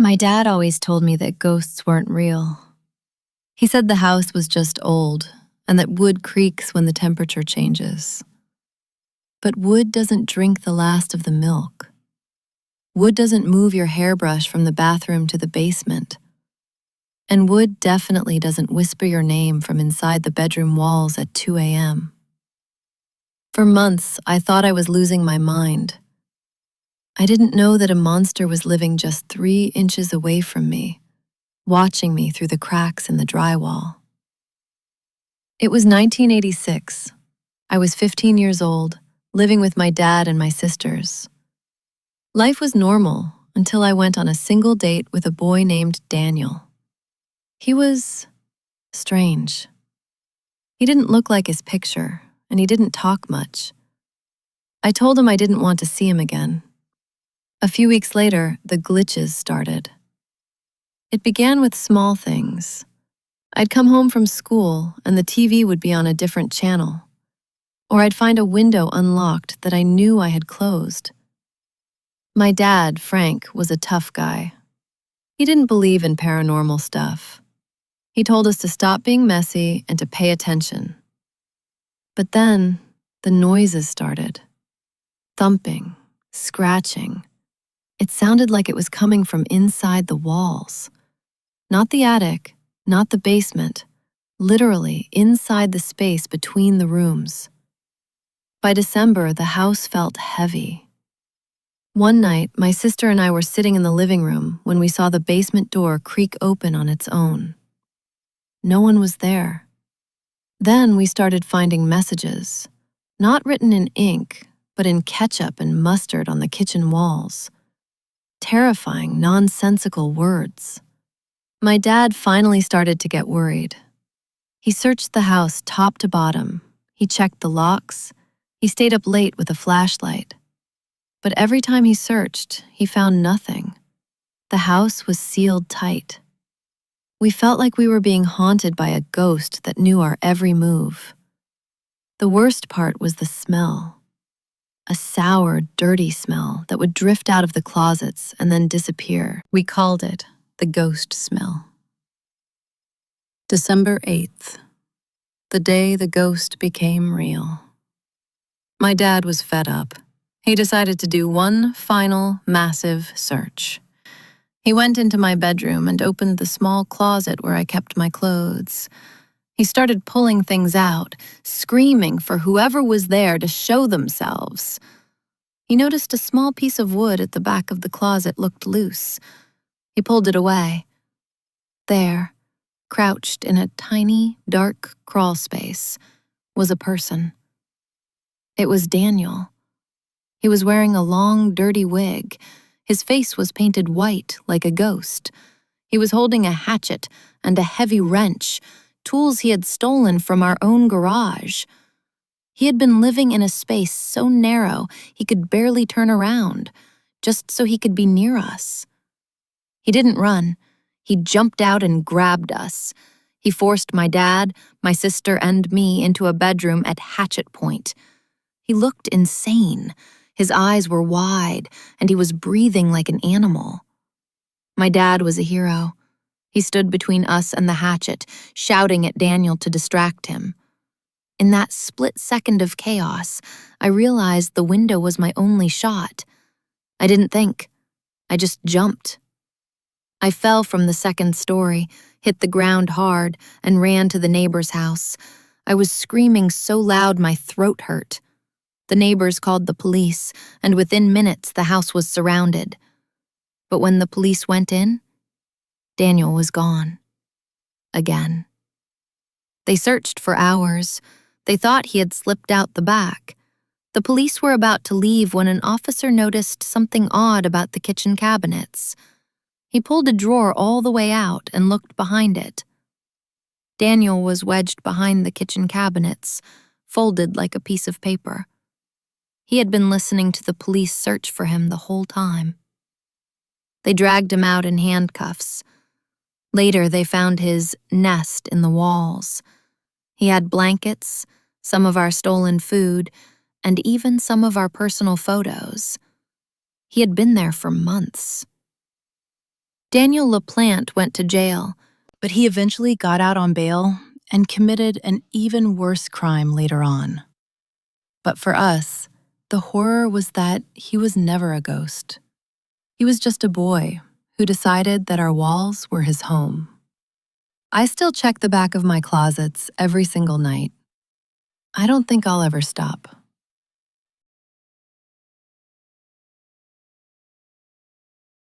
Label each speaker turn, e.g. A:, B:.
A: My dad always told me that ghosts weren't real. He said the house was just old and that wood creaks when the temperature changes. But wood doesn't drink the last of the milk. Wood doesn't move your hairbrush from the bathroom to the basement. And wood definitely doesn't whisper your name from inside the bedroom walls at 2 a.m. For months, I thought I was losing my mind. I didn't know that a monster was living just 3 inches away from me, watching me through the cracks in the drywall. It was 1986. I was 15 years old, living with my dad and my sisters. Life was normal until I went on a single date with a boy named Daniel. He was strange. He didn't look like his picture, and he didn't talk much. I told him I didn't want to see him again. A few weeks later, the glitches started. It began with small things. I'd come home from school and the TV would be on a different channel. Or I'd find a window unlocked that I knew I had closed. My dad, Frank, was a tough guy. He didn't believe in paranormal stuff. He told us to stop being messy and to pay attention. But then, the noises started. Thumping, scratching. It sounded like it was coming from inside the walls. Not the attic, not the basement, literally inside the space between the rooms. By December, the house felt heavy. One night, my sister and I were sitting in the living room when we saw the basement door creak open on its own. No one was there. Then we started finding messages, not written in ink, but in ketchup and mustard on the kitchen walls. Terrifying, nonsensical words. My dad finally started to get worried. He searched the house top to bottom. He checked the locks. He stayed up late with a flashlight. But every time he searched, he found nothing. The house was sealed tight. We felt like we were being haunted by a ghost that knew our every move. The worst part was the smell. A sour, dirty smell that would drift out of the closets and then disappear. We called it the ghost smell. December 8th, the day the ghost became real. My dad was fed up. He decided to do one final, massive search. He went into my bedroom and opened the small closet where I kept my clothes. He started pulling things out, screaming for whoever was there to show themselves. He noticed a small piece of wood at the back of the closet looked loose. He pulled it away. There, crouched in a tiny, dark crawl space, was a person. It was Daniel. He was wearing a long, dirty wig. His face was painted white like a ghost. He was holding a hatchet and a heavy wrench, tools he had stolen from our own garage. He had been living in a space so narrow he could barely turn around, just so he could be near us. He didn't run. He jumped out and grabbed us. He forced my dad, my sister, and me into a bedroom at hatchet point. He looked insane. His eyes were wide, and he was breathing like an animal. My dad was a hero. He stood between us and the hatchet, shouting at Daniel to distract him. In that split second of chaos, I realized the window was my only shot. I didn't think. I just jumped. I fell from the second story, hit the ground hard, and ran to the neighbor's house. I was screaming so loud my throat hurt. The neighbors called the police, and within minutes the house was surrounded. But when the police went in, Daniel was gone. Again. They searched for hours. They thought he had slipped out the back. The police were about to leave when an officer noticed something odd about the kitchen cabinets. He pulled a drawer all the way out and looked behind it. Daniel was wedged behind the kitchen cabinets, folded like a piece of paper. He had been listening to the police search for him the whole time. They dragged him out in handcuffs. Later, they found his nest in the walls. He had blankets, some of our stolen food, and even some of our personal photos. He had been there for months. Daniel LaPlante went to jail, but he eventually got out on bail and committed an even worse crime later on. But for us, the horror was that he was never a ghost. He was just a boy who decided that our walls were his home. I still check the back of my closets every single night. I don't think I'll ever stop.